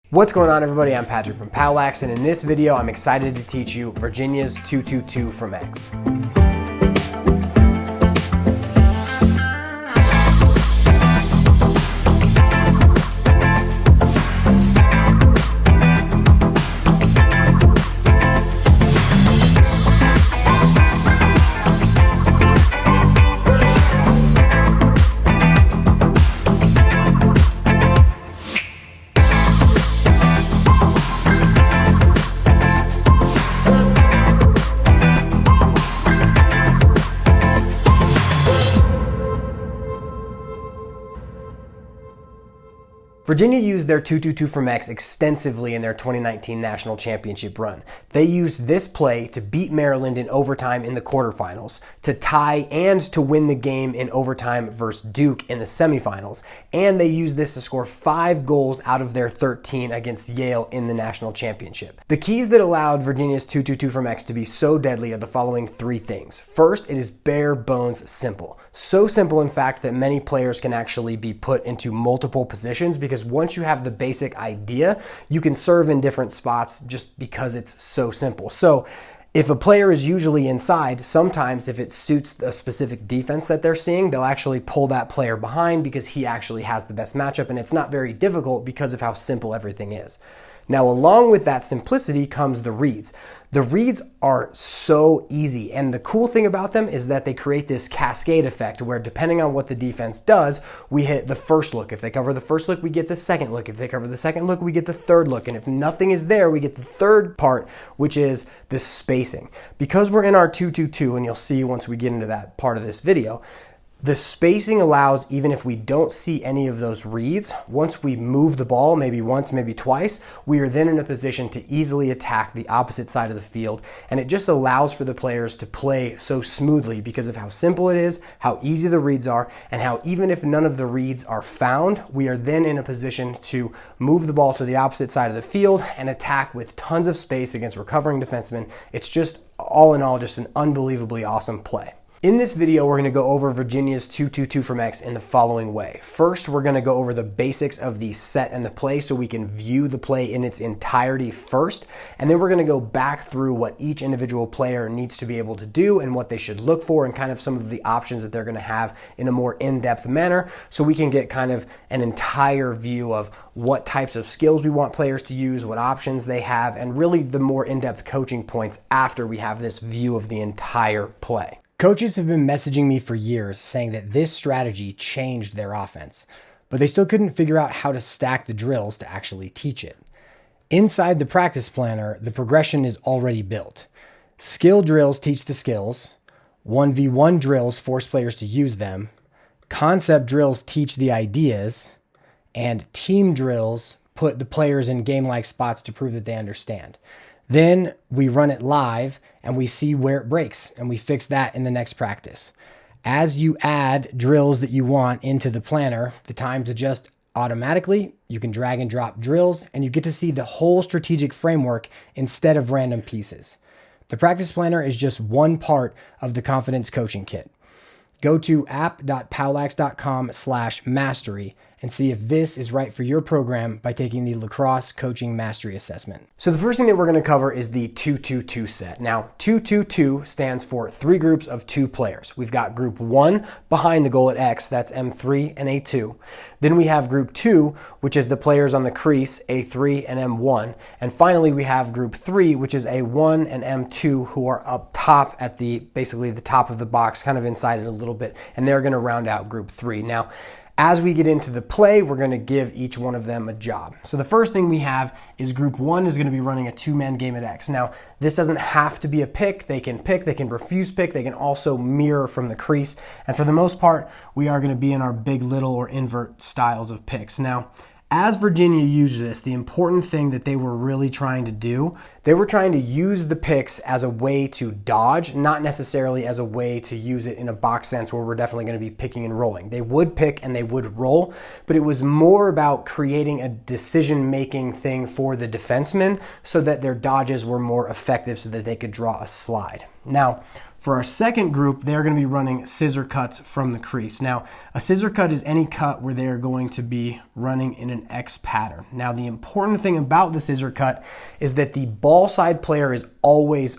What's going on, everybody? I'm Patrick from POWLAX, and in this video I'm excited to teach you Virginia's 222 from X. Virginia used their 222 from X extensively in their 2019 national championship run. They used this play to beat Maryland in overtime in the quarterfinals, to tie and to win the game in overtime versus Duke in the semifinals, and they used this to score 5 goals out of their 13 against Yale in the national championship. The keys that allowed Virginia's 222 from X to be so deadly are the following 3 things. First, it is bare bones simple. So simple, in fact, that many players can actually be put into multiple positions, because once you have the basic idea, you can serve in different spots just because it's so simple. So if a player is usually inside, sometimes if it suits a specific defense that they're seeing, they'll actually pull that player behind because he actually has the best matchup, and it's not very difficult because of how simple everything is. Now, along with that simplicity comes the reads. The reads are so easy, and the cool thing about them is that they create this cascade effect where, depending on what the defense does, we hit the first look. If they cover the first look, we get the second look. If they cover the second look, we get the third look. And if nothing is there, we get the third part, which is the spacing. Because we're in our 2-2-2, and you'll see once we get into that part of this video, the spacing allows, even if we don't see any of those reads, once we move the ball, maybe once, maybe twice, we are then in a position to easily attack the opposite side of the field. And it just allows for the players to play so smoothly because of how simple it is, how easy the reads are, and how even if none of the reads are found, we are then in a position to move the ball to the opposite side of the field and attack with tons of space against recovering defensemen. It's just, all in all, just an unbelievably awesome play. In this video, we're going to go over Virginia's 2-2-2 from X in the following way. First, we're going to go over the basics of the set and the play so we can view the play in its entirety first. And then we're going to go back through what each individual player needs to be able to do and what they should look for, and kind of some of the options that they're going to have in a more in-depth manner, so we can get kind of an entire view of what types of skills we want players to use, what options they have, and really the more in-depth coaching points after we have this view of the entire play. Coaches have been messaging me for years saying that this strategy changed their offense, but they still couldn't figure out how to stack the drills to actually teach it. Inside the practice planner, the progression is already built. Skill drills teach the skills, 1v1 drills force players to use them, concept drills teach the ideas, and team drills put the players in game-like spots to prove that they understand. Then we run it live and we see where it breaks, and we fix that in the next practice. As you add drills that you want into the planner, the times adjust automatically. You can drag and drop drills, and you get to see the whole strategic framework instead of random pieces. The practice planner is just one part of the confidence coaching kit. Go to app.powlax.com/mastery and see if this is right for your program by taking the Lacrosse Coaching Mastery Assessment. So the first thing that we're going to cover is the 2-2-2 set. Now, 2-2-2 stands for 3 groups of 2 players. We've got group 1 behind the goal at X, that's M3 and A2. Then we have group 2, which is the players on the crease, A3 and M1. And finally, we have group 3, which is A1 and M2, who are up top at basically the top of the box, kind of inside it a little bit, and they're going to round out group 3. Now, as we get into the play, we're going to give each one of them a job. So the first thing we have is group 1 is going to be running a 2-man game at X. Now, this doesn't have to be a pick. They can refuse pick. They can also mirror from the crease. And for the most part, we are going to be in our big, little, or invert styles of picks. Now, as Virginia used this, the important thing that they were really trying to do, they were trying to use the picks as a way to dodge, not necessarily as a way to use it in a box sense where we're definitely going to be picking and rolling. They would pick and they would roll, but it was more about creating a decision-making thing for the defensemen so that their dodges were more effective so that they could draw a slide. Now, For our second group, they're going to be running scissor cuts from the crease. Now, a scissor cut is any cut where they are going to be running in an X pattern. Now, the important thing about the scissor cut is that the ball side player is always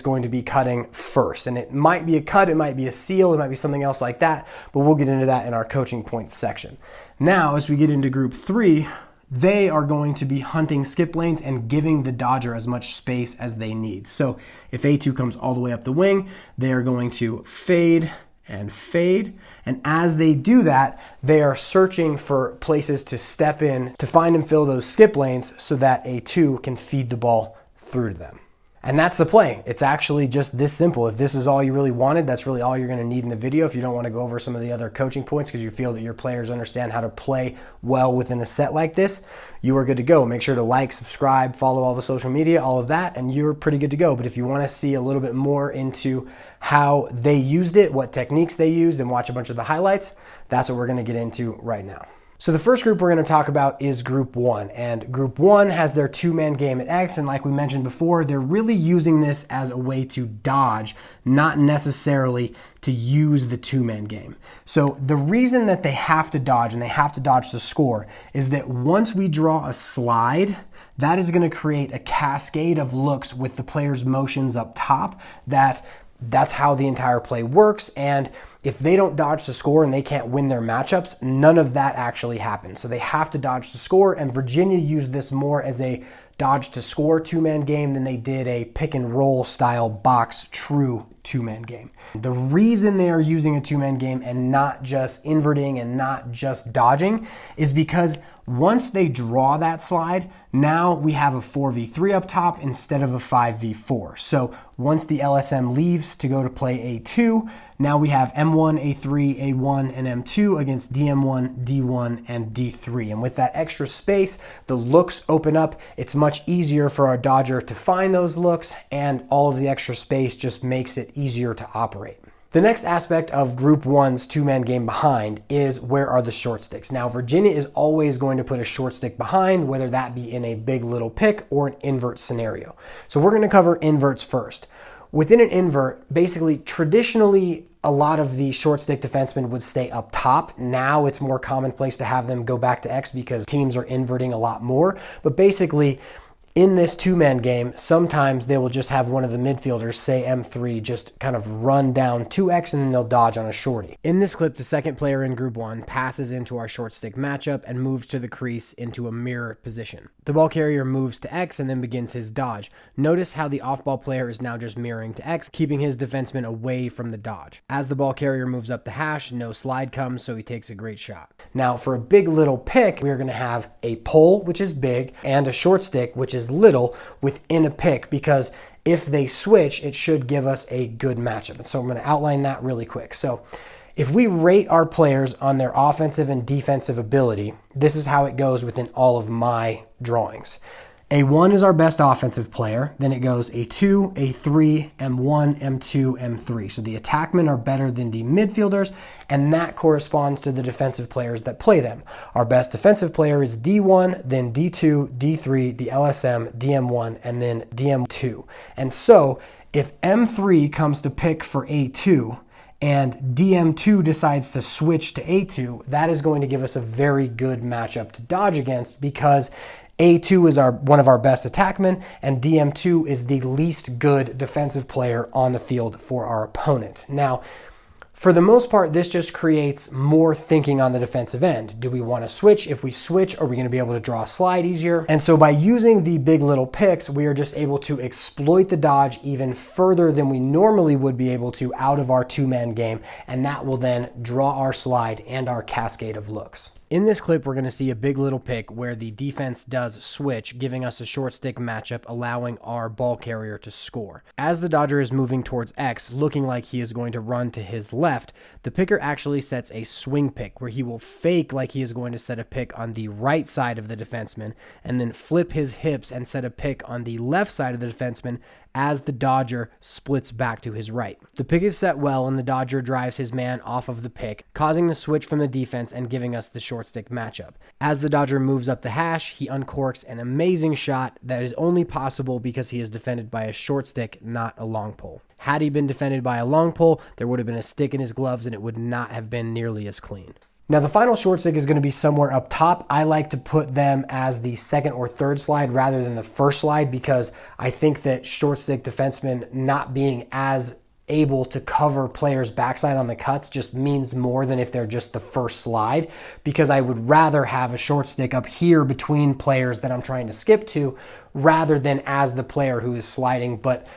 going to be cutting first. And it might be a cut, it might be a seal, it might be something else like that, but we'll get into that in our coaching points section. Now, as we get into group 3, they are going to be hunting skip lanes and giving the dodger as much space as they need. So if A2 comes all the way up the wing, they are going to fade and fade. And as they do that, they are searching for places to step in to find and fill those skip lanes so that A2 can feed the ball through to them. And that's the play. It's actually just this simple. If this is all you really wanted, that's really all you're going to need in the video. If you don't want to go over some of the other coaching points because you feel that your players understand how to play well within a set like this, you are good to go. Make sure to like, subscribe, follow all the social media, all of that, and you're pretty good to go. But if you want to see a little bit more into how they used it, what techniques they used, and watch a bunch of the highlights, that's what we're going to get into right now. So the first group we're going to talk about is group 1, and group 1 has their 2-man game at X, and like we mentioned before, they're really using this as a way to dodge, not necessarily to use the 2-man game. So the reason that they have to dodge, and they have to dodge to score, is that once we draw a slide, that is going to create a cascade of looks with the player's motions up top. That's how the entire play works, and if they don't dodge to score and they can't win their matchups, none of that actually happens. So they have to dodge to score, and Virginia used this more as a dodge to score 2-man game than they did a pick and roll style box true 2-man game. The reason they are using a 2-man game and not just inverting and not just dodging is because once they draw that slide, now we have a 4v3 up top instead of a 5v4. So once the LSM leaves to go to play A2, now we have M1, A3, A1, and M2 against DM1, D1, and D3. And with that extra space, the looks open up. It's much easier for our dodger to find those looks, and all of the extra space just makes it easier to operate. The next aspect of Group 1's 2-man game behind is where are the short sticks. Now, Virginia is always going to put a short stick behind, whether that be in a big little pick or an invert scenario. So we're going to cover inverts first. Within an invert, basically, traditionally, a lot of the short stick defensemen would stay up top. Now it's more commonplace to have them go back to X because teams are inverting a lot more. But basically, in this 2-man game, sometimes they will just have one of the midfielders, say M3, just kind of run down 2X and then they'll dodge on a shorty. In this clip, the second player in Group 1 passes into our short stick matchup and moves to the crease into a mirror position. The ball carrier moves to X and then begins his dodge. Notice how the off-ball player is now just mirroring to X, keeping his defenseman away from the dodge. As the ball carrier moves up the hash, no slide comes, so he takes a great shot. Now, for a big little pick, we're going to have a pole, which is big, and a short stick, which is little, within a pick, because if they switch, it should give us a good matchup. And so I'm going to outline that really quick. So if we rate our players on their offensive and defensive ability, this is how it goes within all of my drawings. A1 is our best offensive player. Then it goes A2, A3, M1, M2, M3. So the attackmen are better than the midfielders, and that corresponds to the defensive players that play them. Our best defensive player is D1, then D2, D3, the LSM, DM1, and then DM2. And so if M3 comes to pick for A2, and DM2 decides to switch to A2, that is going to give us a very good matchup to dodge against, because A2 is one of our best attackmen, and DM2 is the least good defensive player on the field for our opponent. Now, for the most part, this just creates more thinking on the defensive end. Do we want to switch? If we switch, are we going to be able to draw a slide easier? And so by using the big little picks, we are just able to exploit the dodge even further than we normally would be able to out of our 2-man game, and that will then draw our slide and our cascade of looks. In this clip, we're going to see a big little pick where the defense does switch, giving us a short stick matchup, allowing our ball carrier to score. As the dodger is moving towards X, looking like he is going to run to his left, the picker actually sets a swing pick where he will fake like he is going to set a pick on the right side of the defenseman and then flip his hips and set a pick on the left side of the defenseman as the dodger splits back to his right. The pick is set well, and the dodger drives his man off of the pick, causing the switch from the defense and giving us the short stick matchup. As the dodger moves up the hash, he uncorks an amazing shot that is only possible because he is defended by a short stick, not a long pole. Had he been defended by a long pole, there would have been a stick in his gloves and it would not have been nearly as clean. Now the final short stick is going to be somewhere up top. I like to put them as the second or third slide rather than the first slide because I think that short stick defensemen not being as able to cover players' backside on the cuts just means more than if they're just the first slide, because I would rather have a short stick up here between players that I'm trying to skip to rather than as the player who is sliding, but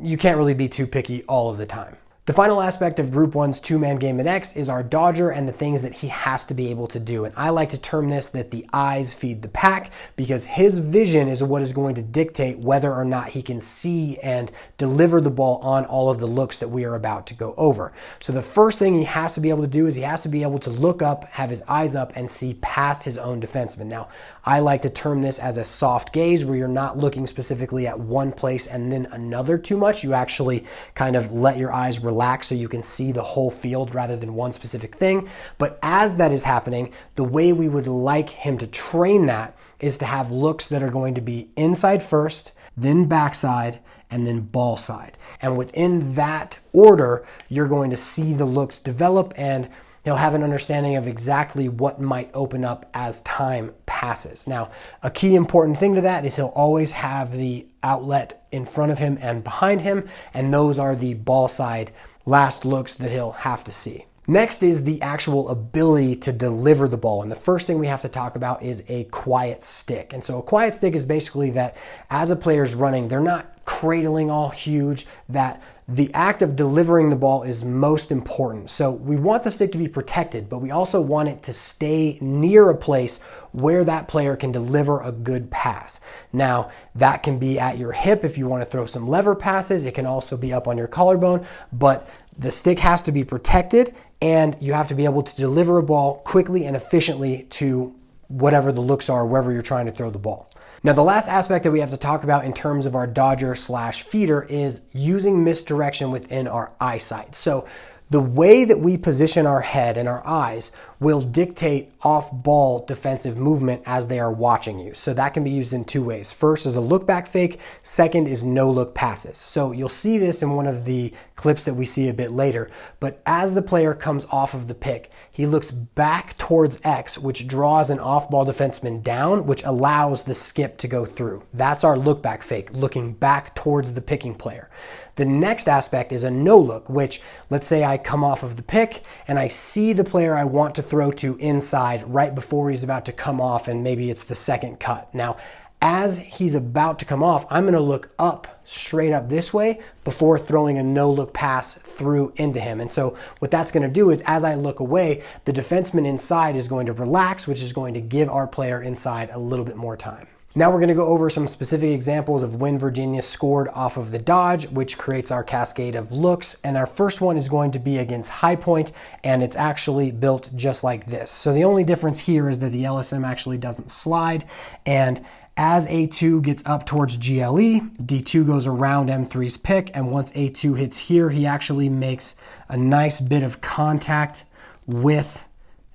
you can't really be too picky all of the time. The final aspect of Group 1's two-man game at X is our dodger and the things that he has to be able to do. And I like to term this that the eyes feed the pack, because his vision is what is going to dictate whether or not he can see and deliver the ball on all of the looks that we are about to go over. So the first thing he has to be able to do is he has to be able to look up, have his eyes up, and see past his own defenseman. Now, I like to term this as a soft gaze, where you're not looking specifically at one place and then another too much. You actually kind of let your eyes relax so you can see the whole field rather than one specific thing. But as that is happening, the way we would like him to train that is to have looks that are going to be inside first, then backside, and then ball side. And within that order, you're going to see the looks develop, and he'll have an understanding of exactly what might open up as time passes. Now, a key important thing to that is he'll always have the outlet in front of him and behind him, and those are the ball side last looks that he'll have to see. Next is the actual ability to deliver the ball. And the first thing we have to talk about is a quiet stick. And so a quiet stick is basically that as a player's running, they're not cradling all huge, that the act of delivering the ball is most important. So we want the stick to be protected, but we also want it to stay near a place where that player can deliver a good pass. Now, that can be at your hip if you want to throw some lever passes. It can also be up on your collarbone, but the stick has to be protected, and you have to be able to deliver a ball quickly and efficiently to whatever the looks are, wherever you're trying to throw the ball. Now, the last aspect that we have to talk about in terms of our dodger slash feeder is using misdirection within our eyesight. So the way that we position our head and our eyes will dictate off-ball defensive movement as they are watching you. So that can be used in two ways. First is a look-back fake. Second is no-look passes. So you'll see this in one of the clips that we see a bit later. But as the player comes off of the pick, he looks back towards X, which draws an off-ball defenseman down, which allows the skip to go through. That's our look-back fake, looking back towards the picking player. The next aspect is a no-look, which, let's say I come off of the pick and I see the player I want to throw to inside right before he's about to come off, and maybe it's the second cut. Now, as he's about to come off, I'm going to look up, straight up this way, before throwing a no-look pass through into him. And so what that's going to do is, as I look away, the defenseman inside is going to relax, which is going to give our player inside a little bit more time. Now we're going to go over some specific examples of when Virginia scored off of the dodge, which creates our cascade of looks. And our first one is going to be against High Point, and it's actually built just like this. So the only difference here is that the LSM actually doesn't slide, and as A2 gets up towards GLE, D2 goes around M3's pick, and once A2 hits here, he actually makes a nice bit of contact with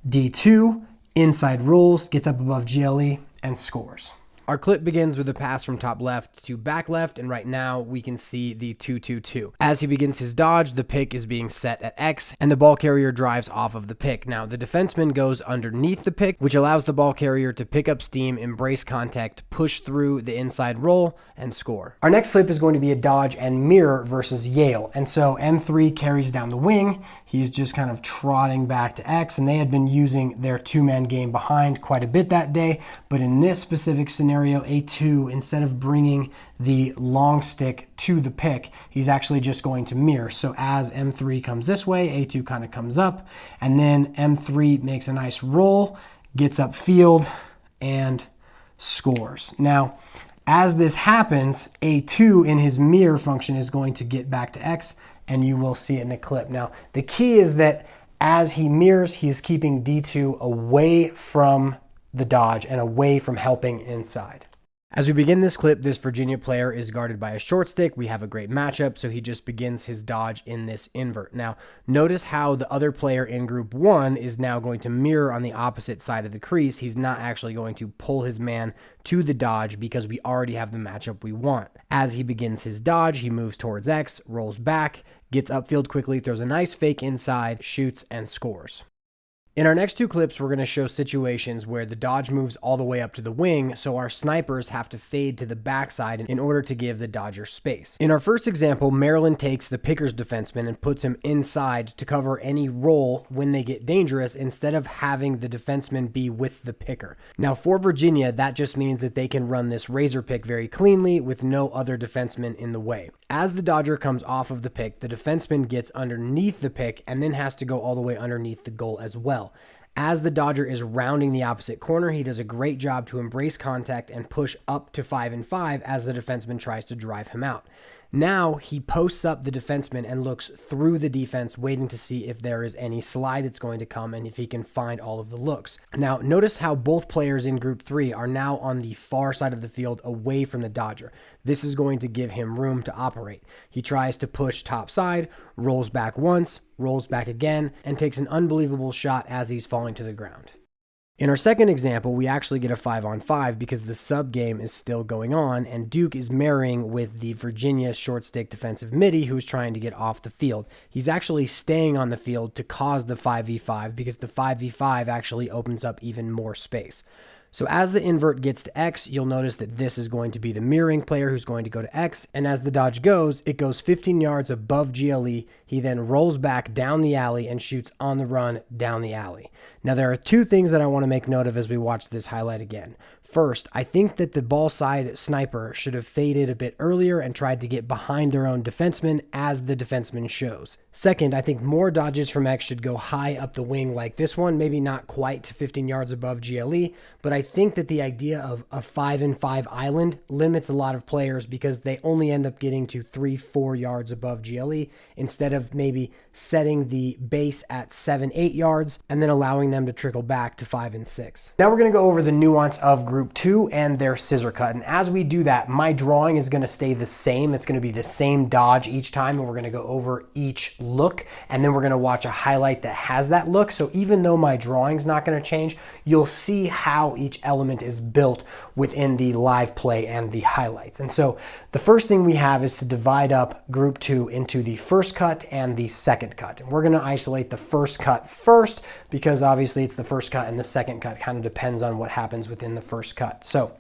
D2, inside rolls, gets up above GLE, and scores. Our clip begins with a pass from top left to back left, and right now we can see the 2-2-2. As he begins his dodge, the pick is being set at X, and the ball carrier drives off of the pick. Now, the defenseman goes underneath the pick, which allows the ball carrier to pick up steam, embrace contact, push through the inside roll, and score. Our next clip is going to be a dodge and mirror versus Yale, and so M3 carries down the wing. He's just kind of trotting back to X, and they had been using their two-man game behind quite a bit that day, but in this specific scenario, A2, instead of bringing the long stick to the pick, he's actually just going to mirror. So as M3 comes this way, A2 kind of comes up, and then M3 makes a nice roll, gets upfield, and scores. Now, as this happens, A2 in his mirror function is going to get back to X, and you will see it in the clip. Now, the key is that as he mirrors, he is keeping D2 away from the dodge and away from helping inside. As we begin this clip, this Virginia player is guarded by a short stick. We have a great matchup, so he just begins his dodge in this invert. Now, notice how the other player in group 1 is now going to mirror on the opposite side of the crease. He's not actually going to pull his man to the dodge because we already have the matchup we want. As he begins his dodge, he moves towards X, rolls back, gets upfield quickly, throws a nice fake inside, shoots, and scores. In our next two clips, we're going to show situations where the dodge moves all the way up to the wing, so our snipers have to fade to the backside in order to give the dodger space. In our first example, Maryland takes the picker's defenseman and puts him inside to cover any roll when they get dangerous instead of having the defenseman be with the picker. Now for Virginia, that just means that they can run this razor pick very cleanly with no other defenseman in the way. As the dodger comes off of the pick, the defenseman gets underneath the pick and then has to go all the way underneath the goal as well. As the dodger is rounding the opposite corner, he does a great job to embrace contact and push up to 5-5 as the defenseman tries to drive him out. Now he posts up the defenseman and looks through the defense, waiting to see if there is any slide that's going to come and if he can find all of the looks. Now notice how both players in group 3 are now on the far side of the field away from the dodger. This is going to give him room to operate. He tries to push top side, rolls back once, rolls back again, and takes an unbelievable shot as he's falling to the ground. In our second example, we actually get a 5-on-5 because the sub game is still going on and Duke is marrying with the Virginia short stick defensive midi who's trying to get off the field. He's actually staying on the field to cause the 5v5 because the 5v5 actually opens up even more space. So as the invert gets to X, you'll notice that this is going to be the mirroring player who's going to go to X. And as the dodge goes, it goes 15 yards above GLE. He then rolls back down the alley and shoots on the run down the alley. Now, there are two things that I want to make note of as we watch this highlight again. First, I think that the ball side sniper should have faded a bit earlier and tried to get behind their own defenseman as the defenseman shows. Second, I think more dodges from X should go high up the wing like this one, maybe not quite to 15 yards above GLE, but I think that the idea of a 5-and-5 island limits a lot of players because they only end up getting to 3-4 yards above GLE instead of maybe setting the base at 7-8 yards and then allowing them to trickle back to 5 and 6. Now we're going to go over the nuance of group 2 and their scissor cut. And as we do that, my drawing is going to stay the same. It's going to be the same dodge each time, and we're going to go over each look, and then we're going to watch a highlight that has that look. So even though my drawing's not going to change, you'll see how each element is built within the live play and the highlights. And so the first thing we have is to divide up group 2 into the first cut and the second cut. And we're going to isolate the first cut first because obviously it's the first cut, and the second cut kind of depends on what happens within the first cut. So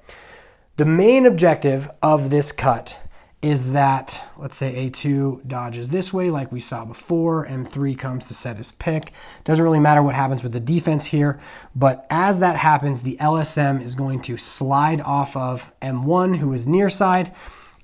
the main objective of this cut is that, let's say A2 dodges this way like we saw before, M3 comes to set his pick. Doesn't really matter what happens with the defense here, but as that happens, the LSM is going to slide off of M1, who is near side,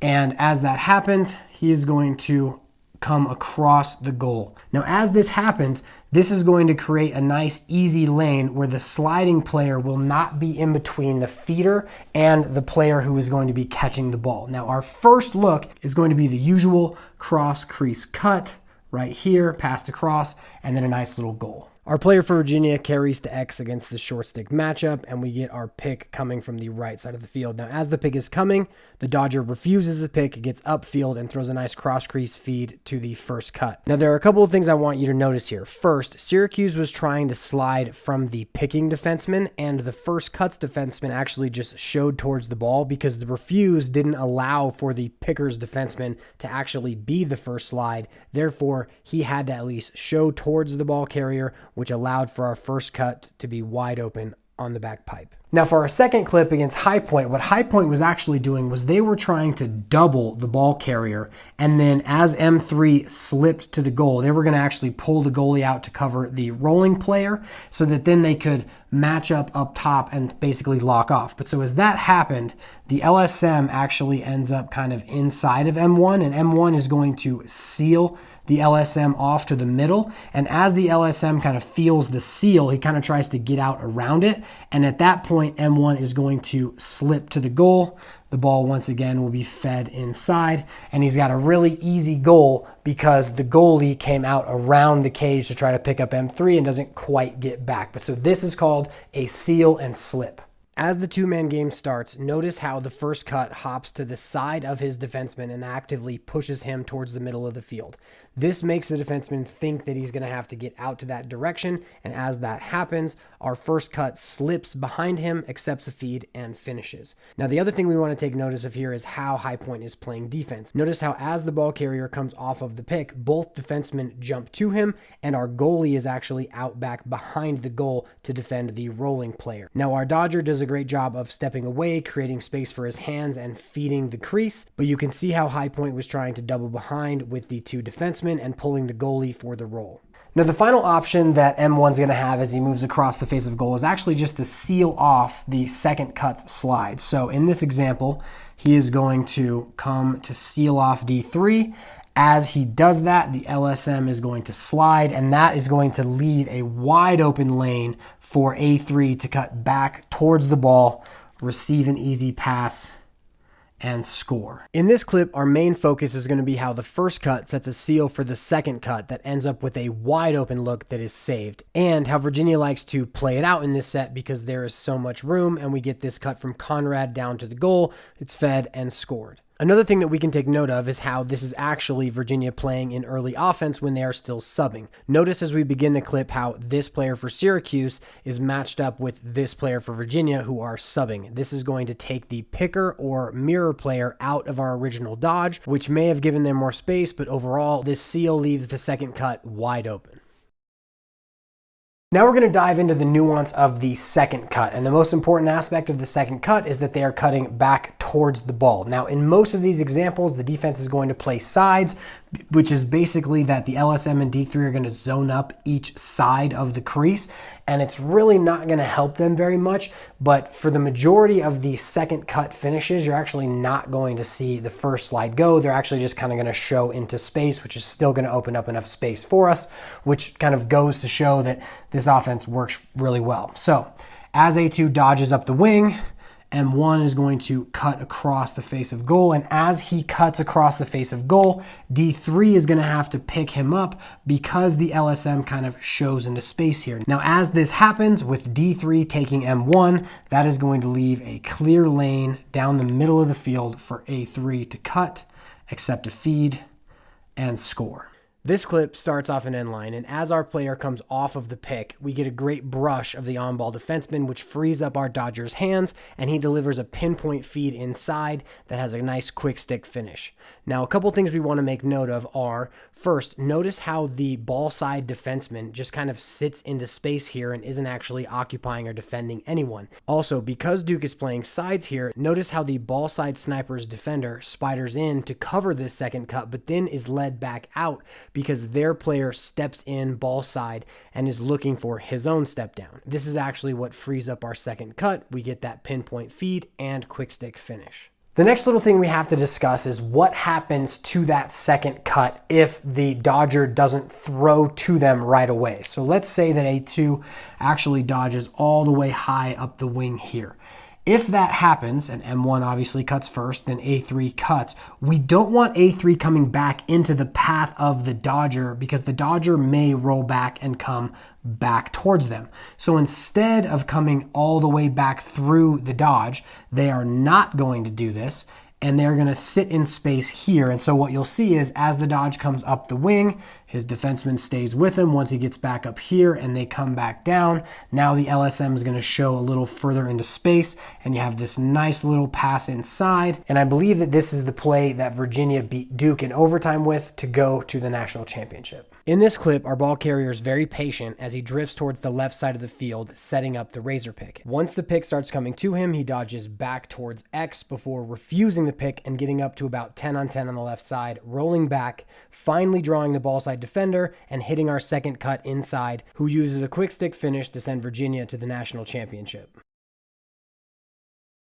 and as that happens, he is going to come across the goal. Now, as this happens, this is going to create a nice easy lane where the sliding player will not be in between the feeder and the player who is going to be catching the ball. Now, our first look is going to be the usual cross crease cut right here, passed across, and then a nice little goal. Our player for Virginia carries to X against the short stick matchup, and we get our pick coming from the right side of the field. Now, as the pick is coming, the dodger refuses the pick, gets upfield, and throws a nice cross crease feed to the first cut. Now, there are a couple of things I want you to notice here. First, Syracuse was trying to slide from the picking defenseman, and the first cut's defenseman actually just showed towards the ball because the refuse didn't allow for the picker's defenseman to actually be the first slide. Therefore, he had to at least show towards the ball carrier, which allowed for our first cut to be wide open on the back pipe. Now for our second clip against High Point, what High Point was actually doing was they were trying to double the ball carrier, and then as M3 slipped to the goal, they were going to actually pull the goalie out to cover the rolling player so that then they could match up top and basically lock off. But so as that happened, the LSM actually ends up kind of inside of M1, and M1 is going to seal the LSM off to the middle, and as the LSM kind of feels the seal, he kind of tries to get out around it, and at that point M1 is going to slip to the goal. The ball once again will be fed inside, and he's got a really easy goal because the goalie came out around the cage to try to pick up M3 and doesn't quite get back. But so this is called a seal and slip. As the two-man game starts, notice how the first cut hops to the side of his defenseman and actively pushes him towards the middle of the field. This makes the defenseman think that he's going to have to get out to that direction, and as that happens, our first cut slips behind him, accepts a feed, and finishes. Now, the other thing we want to take notice of here is how High Point is playing defense. Notice how as the ball carrier comes off of the pick, both defensemen jump to him, and our goalie is actually out back behind the goal to defend the rolling player. Now, our Dodger does a great job of stepping away, creating space for his hands, and feeding the crease, but you can see how High Point was trying to double behind with the two defensemen and pulling the goalie for the roll. Now, the final option that M1's going to have as he moves across the face of goal is actually just to seal off the second cut's slide. So in this example, he is going to come to seal off D3. As he does that, the LSM is going to slide, and that is going to leave a wide open lane for A3 to cut back towards the ball, receive an easy pass, and score. In this clip, our main focus is going to be how the first cut sets a seal for the second cut that ends up with a wide open look that is saved, and how Virginia likes to play it out in this set because there is so much room, and we get this cut from Conrad down to the goal, it's fed and scored. Another thing that we can take note of is how this is actually Virginia playing in early offense when they are still subbing. Notice as we begin the clip how this player for Syracuse is matched up with this player for Virginia who are subbing. This is going to take the picker or mirror player out of our original dodge, which may have given them more space, but overall this seal leaves the second cut wide open. Now we're going to dive into the nuance of the second cut, and the most important aspect of the second cut is that they are cutting back towards the ball. Now in most of these examples, the defense is going to play sides, which is basically that the LSM and D3 are going to zone up each side of the crease, and it's really not going to help them very much. But for the majority of the second cut finishes, you're actually not going to see the first slide go. They're actually just kind of going to show into space, which is still going to open up enough space for us, which kind of goes to show that this offense works really well. So as A2 dodges up the wing, M1 is going to cut across the face of goal, and as he cuts across the face of goal, D3 is going to have to pick him up because the LSM kind of shows into space here. Now as this happens with D3 taking M1, that is going to leave a clear lane down the middle of the field for A3 to cut, accept a feed, and score. This clip starts off an end line, and as our player comes off of the pick, we get a great brush of the on-ball defenseman, which frees up our Dodgers' hands, and he delivers a pinpoint feed inside that has a nice quick stick finish. Now, a couple things we want to make note of are, first, notice how the ball side defenseman just kind of sits into space here and isn't actually occupying or defending anyone. Also, because Duke is playing sides here, notice how the ball side sniper's defender spiders in to cover this second cut, but then is led back out because their player steps in ball side and is looking for his own step down. This is actually what frees up our second cut. We get that pinpoint feed and quick stick finish. The next little thing we have to discuss is what happens to that second cut if the Dodger doesn't throw to them right away. So let's say that A2 actually dodges all the way high up the wing here. If that happens, and M1 obviously cuts first, then A3 cuts, we don't want A3 coming back into the path of the Dodger because the Dodger may roll back and come back towards them. So instead of coming all the way back through the dodge, they are not going to do this, and they're going to sit in space here. And so what you'll see is as the dodge comes up the wing, his defenseman stays with him once he gets back up here and they come back down. Now the LSM is going to show a little further into space and you have this nice little pass inside. And I believe that this is the play that Virginia beat Duke in overtime with to go to the national championship. In this clip, our ball carrier is very patient as he drifts towards the left side of the field, setting up the razor pick. Once the pick starts coming to him, he dodges back towards X before refusing the pick and getting up to about 10 on 10 on the left side, rolling back, finally drawing the ball side defender and hitting our second cut inside, who uses a quick stick finish to send Virginia to the national championship.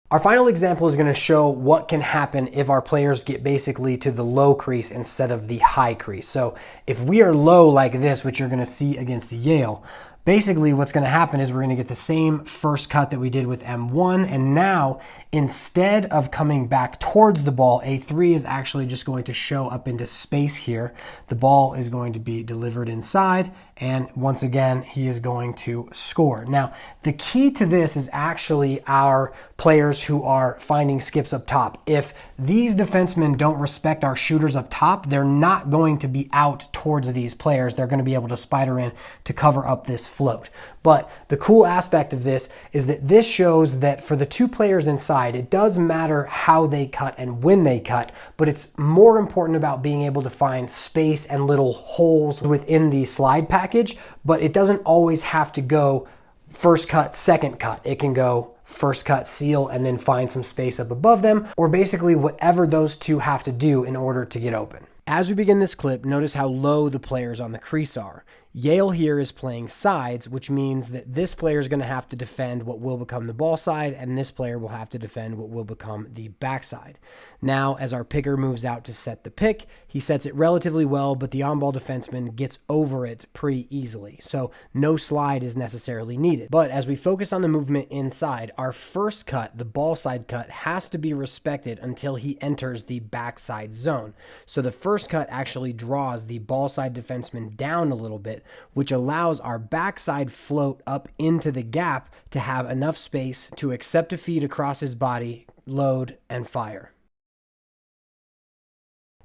Our final example is going to show what can happen if our players get basically to the low crease instead of the high crease. So if we are low like this, which you're going to see against Yale, basically what's going to happen is we're going to get the same first cut that we did with M1, and now instead of coming back towards the ball, A3 is actually just going to show up into space here. The ball is going to be delivered inside and once again, he is going to score. Now, the key to this is actually our players who are finding skips up top. If these defensemen don't respect our shooters up top, they're not going to be out towards these players. They're going to be able to spider in to cover up this float. But the cool aspect of this is that this shows that for the two players inside, it does matter how they cut and when they cut, but it's more important about being able to find space and little holes within the slide package, but it doesn't always have to go first cut, second cut. It can go first cut, seal, and then find some space up above them, or basically whatever those two have to do in order to get open. As we begin this clip, notice how low the players on the crease are. Yale here is playing sides, which means that this player is going to have to defend what will become the ball side, and this player will have to defend what will become the backside. Now, as our picker moves out to set the pick, he sets it relatively well, but the on-ball defenseman gets over it pretty easily, so no slide is necessarily needed. But as we focus on the movement inside, our first cut, the ball side cut, has to be respected until he enters the backside zone. So the first cut actually draws the ball side defenseman down a little bit, which allows our backside float up into the gap to have enough space to accept a feed across his body, load, and fire.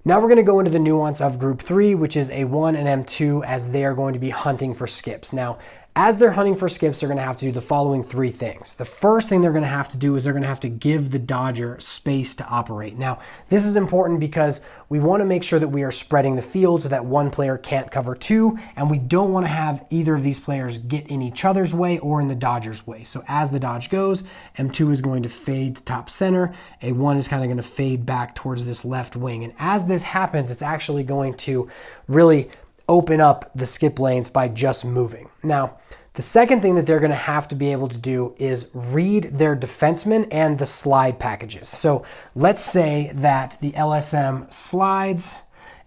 Now we're going to go into the nuance of group 3, which is A1 and M2, as they are going to be hunting for skips. Now, as they're hunting for skips, they're going to have to do the following 3 things. The first thing they're going to have to do is they're going to have to give the dodger space to operate. Now, this is important because we want to make sure that we are spreading the field so that one player can't cover 2, and we don't want to have either of these players get in each other's way or in the dodger's way. So as the dodge goes, M2 is going to fade to top center. A1 is kind of going to fade back towards this left wing. And as this happens, it's actually going to really open up the skip lanes by just moving. Now, the second thing that they're going to have to be able to do is read their defensemen and the slide packages. So let's say that the LSM slides,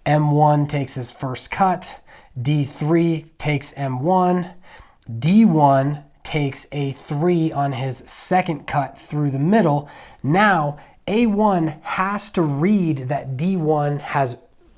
M1 takes his first cut, D3 takes M1, D1 takes A3 on his second cut through the middle. Now, A1 has to read that D1 has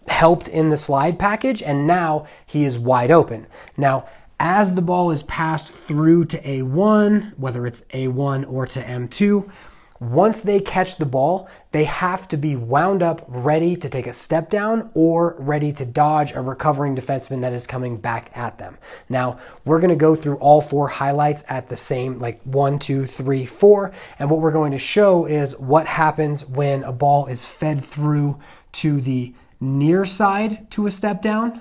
helped in the slide package, and now he is wide open. Now, as the ball is passed through to A1, whether it's A1 or to M2, once they catch the ball, they have to be wound up, ready to take a step down or ready to dodge a recovering defenseman that is coming back at them. Now, we're going to go through all 4 highlights at the same, like 1, 2, 3, 4, and what we're going to show is what happens when a ball is fed through to the near side to a step down,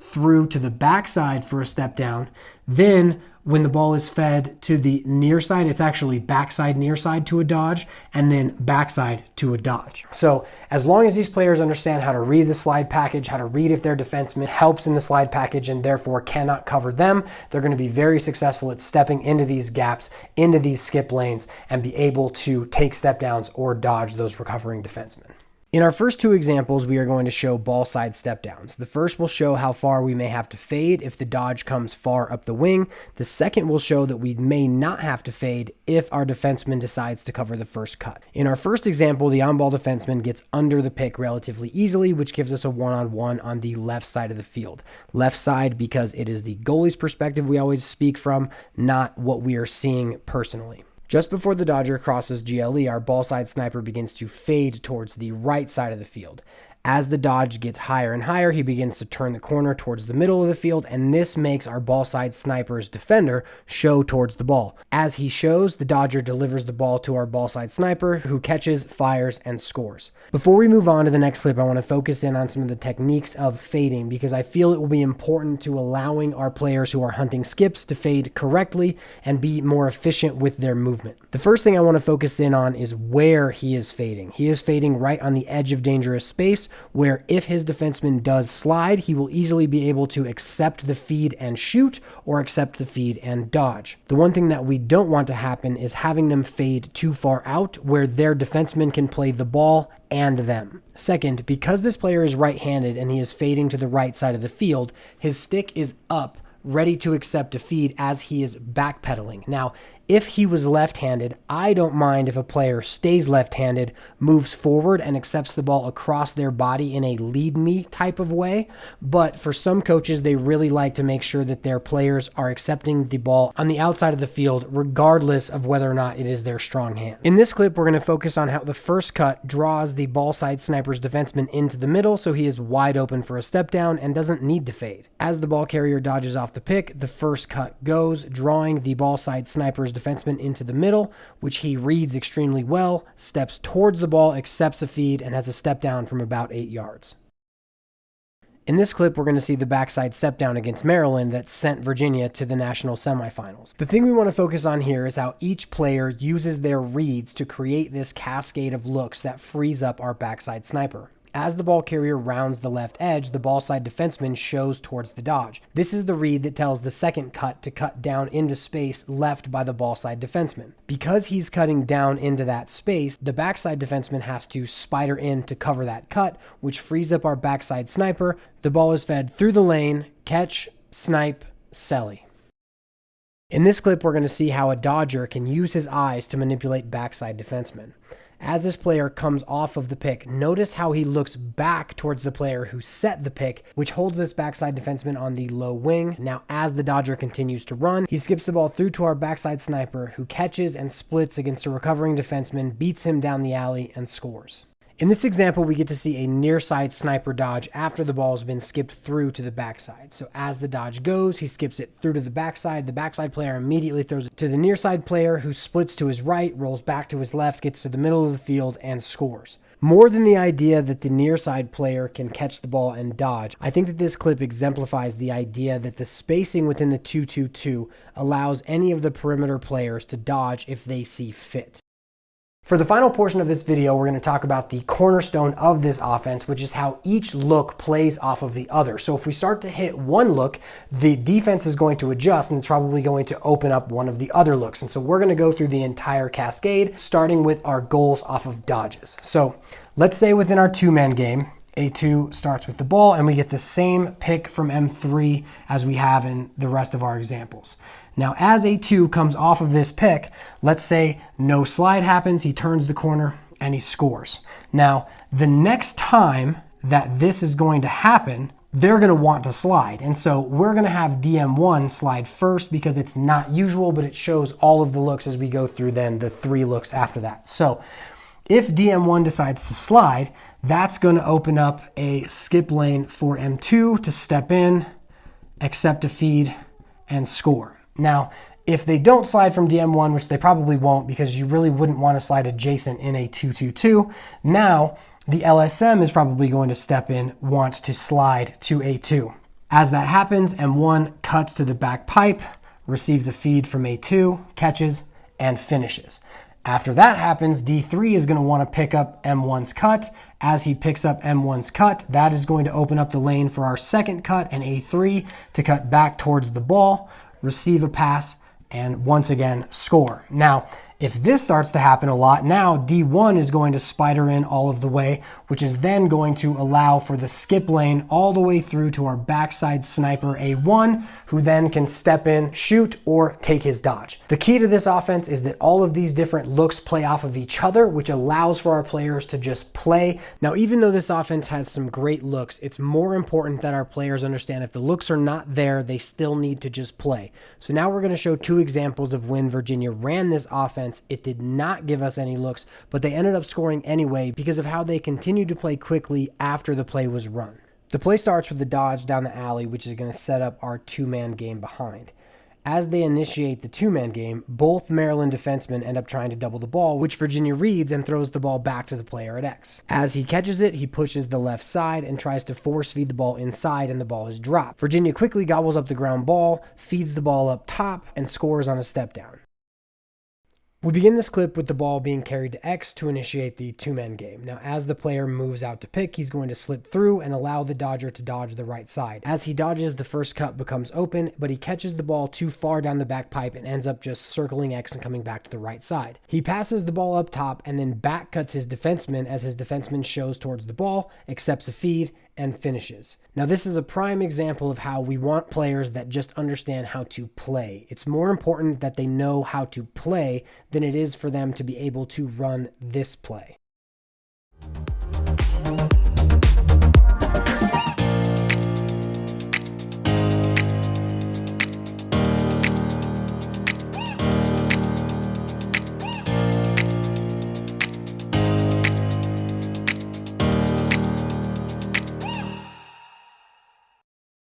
through to the backside for a step down. Then when the ball is fed to the near side, it's actually backside near side to a dodge, and then backside to a dodge. So as long as these players understand how to read the slide package, how to read if their defenseman helps in the slide package and therefore cannot cover them, they're going to be very successful at stepping into these gaps, into these skip lanes, and be able to take step downs or dodge those recovering defensemen. In our first 2 examples, we are going to show ball side step downs. The first will show how far we may have to fade if the dodge comes far up the wing. The second will show that we may not have to fade if our defenseman decides to cover the first cut. In our first example, the on-ball defenseman gets under the pick relatively easily, which gives us a one-on-one on the left side of the field. Left side because it is the goalie's perspective we always speak from, not what we are seeing personally. Just before the dodger crosses GLE, our ball side sniper begins to fade towards the right side of the field. As the dodge gets higher and higher, he begins to turn the corner towards the middle of the field, and this makes our ball side sniper's defender show towards the ball. As he shows, the dodger delivers the ball to our ball side sniper, who catches, fires, and scores. Before we move on to the next clip, I want to focus in on some of the techniques of fading, because I feel it will be important to allowing our players who are hunting skips to fade correctly and be more efficient with their movement. The first thing I want to focus in on is where he is fading. He is fading right on the edge of dangerous space, where if his defenseman does slide, he will easily be able to accept the feed and shoot, or accept the feed and dodge. The one thing that we don't want to happen is having them fade too far out where their defenseman can play the ball and them. Second, because this player is right-handed and he is fading to the right side of the field, his stick is up, ready to accept a feed as he is backpedaling. Now, If he was left-handed, I don't mind if a player stays left-handed, moves forward, and accepts the ball across their body in a lead me type of way. But for some coaches, they really like to make sure that their players are accepting the ball on the outside of the field, regardless of whether or not it is their strong hand. In this clip, we're going to focus on how the first cut draws the ball side sniper's defenseman into the middle, so he is wide open for a step down and doesn't need to fade. As the ball carrier dodges off the pick, the first cut goes, drawing the ball side sniper's defenseman into the middle, which he reads extremely well, steps towards the ball, accepts a feed, and has a step down from about 8 yards. In this clip, we're going to see the backside step down against Maryland that sent Virginia to the national semifinals. The thing we want to focus on here is how each player uses their reads to create this cascade of looks that frees up our backside sniper. As the ball carrier rounds the left edge, the ball side defenseman shows towards the dodge. This is the read that tells the second cut to cut down into space left by the ball side defenseman. Because he's cutting down into that space, the backside defenseman has to spider in to cover that cut, which frees up our backside sniper. The ball is fed through the lane, catch, snipe, celly. In this clip, we're going to see how a dodger can use his eyes to manipulate backside defensemen. As this player comes off of the pick, notice how he looks back towards the player who set the pick, which holds this backside defenseman on the low wing. Now, as the dodger continues to run, he skips the ball through to our backside sniper, who catches and splits against a recovering defenseman, beats him down the alley, and scores. In this example, we get to see a near side sniper dodge after the ball has been skipped through to the backside. So as the dodge goes, he skips it through to the backside. The backside player immediately throws it to the near side player, who splits to his right, rolls back to his left, gets to the middle of the field, and scores. More than the idea that the near side player can catch the ball and dodge, I think that this clip exemplifies the idea that the spacing within the 2-2-2 allows any of the perimeter players to dodge if they see fit. For the final portion of this video, we're going to talk about the cornerstone of this offense, which is how each look plays off of the other. So if we start to hit one look, the defense is going to adjust and it's probably going to open up one of the other looks. And so we're going to go through the entire cascade, starting with our goals off of dodges. So let's say within our two-man game, A2 starts with the ball and we get the same pick from M3 as we have in the rest of our examples. Now, as A2 comes off of this pick, let's say no slide happens, he turns the corner and he scores. Now, the next time that this is going to happen, they're going to want to slide. And so we're going to have DM1 slide first because it's not usual, but it shows all of the looks as we go through then the 3 looks after that. So if DM1 decides to slide, that's going to open up a skip lane for M2 to step in, accept a feed, and score. Now, if they don't slide from DM1, which they probably won't because you really wouldn't want to slide adjacent in a 2-2-2, now the LSM is probably going to step in, want to slide to A2. As that happens, M1 cuts to the back pipe, receives a feed from A2, catches, and finishes. After that happens, D3 is going to want to pick up M1's cut. As he picks up M1's cut, that is going to open up the lane for our second cut and A3 to cut back towards the ball, receive a pass, and once again score. Now, if this starts to happen a lot, now D1 is going to spider in all of the way, which is then going to allow for the skip lane all the way through to our backside sniper A1, who then can step in, shoot, or take his dodge. The key to this offense is that all of these different looks play off of each other, which allows for our players to just play. Now, even though this offense has some great looks, it's more important that our players understand if the looks are not there, they still need to just play. So now we're going to show 2 examples of when Virginia ran this offense. It did not give us any looks, but they ended up scoring anyway because of how they continued to play quickly after the play was run. The play starts with the dodge down the alley, which is going to set up our 2-man game behind. As they initiate the 2-man game, both Maryland defensemen end up trying to double the ball, which Virginia reads and throws the ball back to the player at X. As he catches it, he pushes the left side and tries to force feed the ball inside, and the ball is dropped. Virginia quickly gobbles up the ground ball, feeds the ball up top, and scores on a step down. We begin this clip with the ball being carried to X to initiate the 2-man game. Now, as the player moves out to pick, he's going to slip through and allow the dodger to dodge the right side. As he dodges, the first cut becomes open, but he catches the ball too far down the back pipe and ends up just circling X and coming back to the right side. He passes the ball up top and then back cuts his defenseman as his defenseman shows towards the ball, accepts a feed, and finishes. Now, this is a prime example of how we want players that just understand how to play. It's more important that they know how to play than it is for them to be able to run this play.